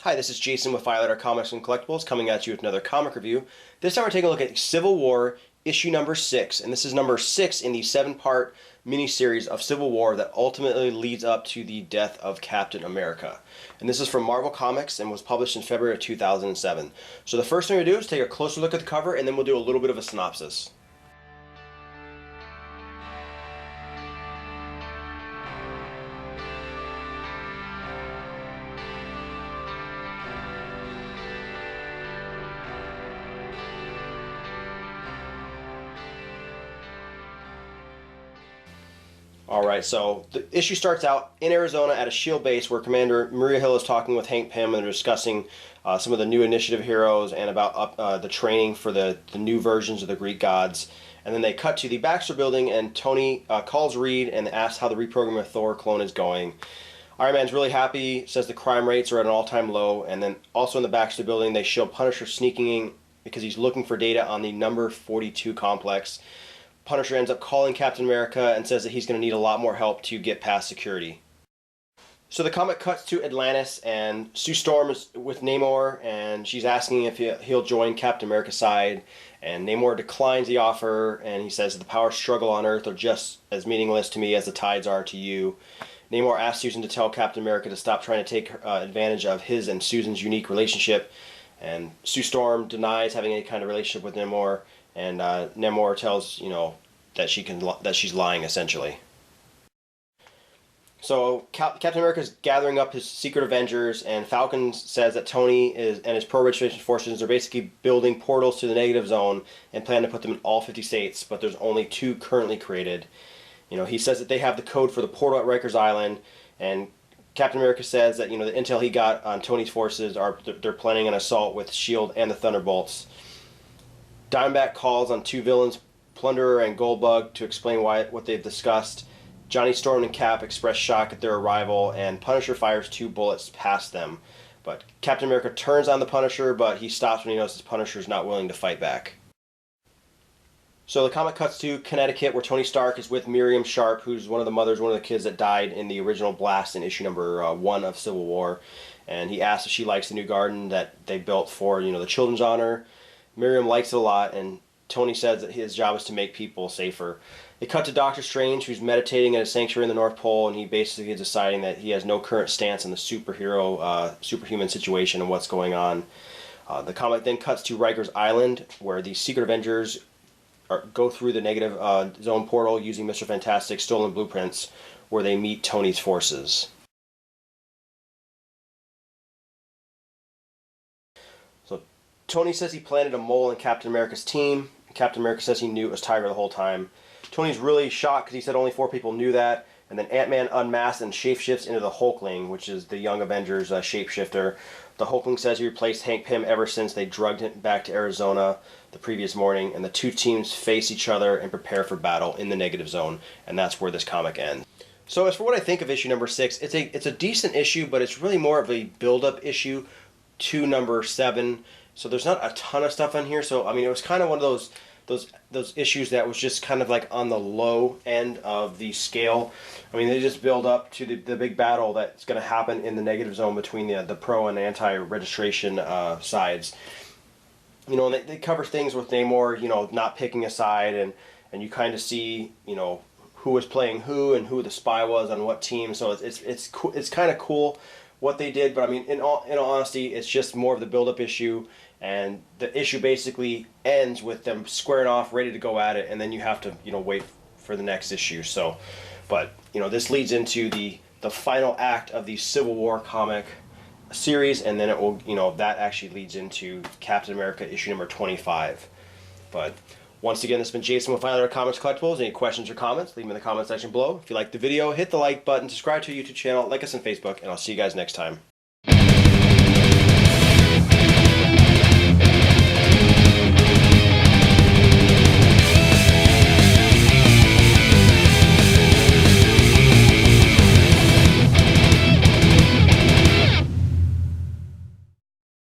Hi, this is Jason with Violator Comics and Collectibles coming at you with another comic review. This time we're taking a look at Civil War issue number 6, and this is number 6 in the 7-part miniseries of Civil War that ultimately leads up to the death of Captain America. And this is from Marvel Comics and was published in February of 2007. So the first thing we do is take a closer look at the cover and then we'll do a little bit of a synopsis. Alright, so the issue starts out in Arizona at a SHIELD base where Commander Maria Hill is talking with Hank Pym and they're discussing some of the new initiative heroes and about the training for the new versions of the Greek gods. And then they cut to the Baxter building and Tony calls Reed and asks how the reprogramming of Thor clone is going. Iron Man's really happy, says the crime rates are at an all-time low, and then also in the Baxter building they show Punisher sneaking in because he's looking for data on the number 42 complex. Punisher ends up calling Captain America and says that he's going to need a lot more help to get past security. So the comic cuts to Atlantis and Sue Storm is with Namor and she's asking if he'll join Captain America's side, and Namor declines the offer and he says the power struggle on Earth are just as meaningless to me as the tides are to you. Namor asks Susan to tell Captain America to stop trying to take advantage of his and Susan's unique relationship, and Sue Storm denies having any kind of relationship with Namor. And Namor tells, that she's lying essentially. So Captain America is gathering up his secret Avengers, and Falcon says that Tony and his pro-registration forces are basically building portals to the negative zone and plan to put them in all 50 states, but there's only 2 currently created. He says that they have the code for the portal at Rikers Island, and Captain America says that the intel he got on Tony's forces they're planning an assault with SHIELD and the Thunderbolts. Diamondback calls on 2 villains, Plunderer and Goldbug, to explain what they've discussed. Johnny Storm and Cap express shock at their arrival, and Punisher fires 2 bullets past them. But Captain America turns on the Punisher, but he stops when he notices Punisher's not willing to fight back. So the comic cuts to Connecticut, where Tony Stark is with Miriam Sharp, who's one of the kids that died in the original blast in issue number 1 of Civil War. And he asks if she likes the new garden that they built for, the children's honor. Miriam likes it a lot, and Tony says that his job is to make people safer. They cut to Doctor Strange, who's meditating at a sanctuary in the North Pole, and he basically is deciding that he has no current stance on the superhuman situation and what's going on. The comic then cuts to Rikers Island, where the Secret Avengers go through the negative zone portal using Mr. Fantastic's stolen blueprints, where they meet Tony's forces. Tony says he planted a mole in Captain America's team. Captain America says he knew it was Tiger the whole time. Tony's really shocked because he said only 4 people knew that. And then Ant-Man unmasks and shapeshifts into the Hulkling, which is the Young Avengers shapeshifter. The Hulkling says he replaced Hank Pym ever since they drugged him back to Arizona the previous morning. And the 2 teams face each other and prepare for battle in the negative zone. And that's where this comic ends. So as for what I think of issue number 6, it's a decent issue, but it's really more of a build-up issue to number 7. So there's not a ton of stuff on here. So it was kind of one of those issues that was just kind of like on the low end of the scale. They just build up to the big battle that's going to happen in the negative zone between the pro and anti-registration sides. And they cover things with Namor, not picking a side, and you kind of see, who was playing who and who the spy was on what team. So it's kind of cool what they did, but in all honesty, it's just more of the build-up issue, and the issue basically ends with them squaring off, ready to go at it, and then you have to, wait for the next issue. So, but this leads into the final act of the Civil War comic series, and then it will, that actually leads into Captain America issue number 25. But once again, this has been Jason with Violator Comics Collectibles. Any questions or comments, leave them in the comment section below. If you liked the video, hit the like button, subscribe to our YouTube channel, like us on Facebook, and I'll see you guys next time.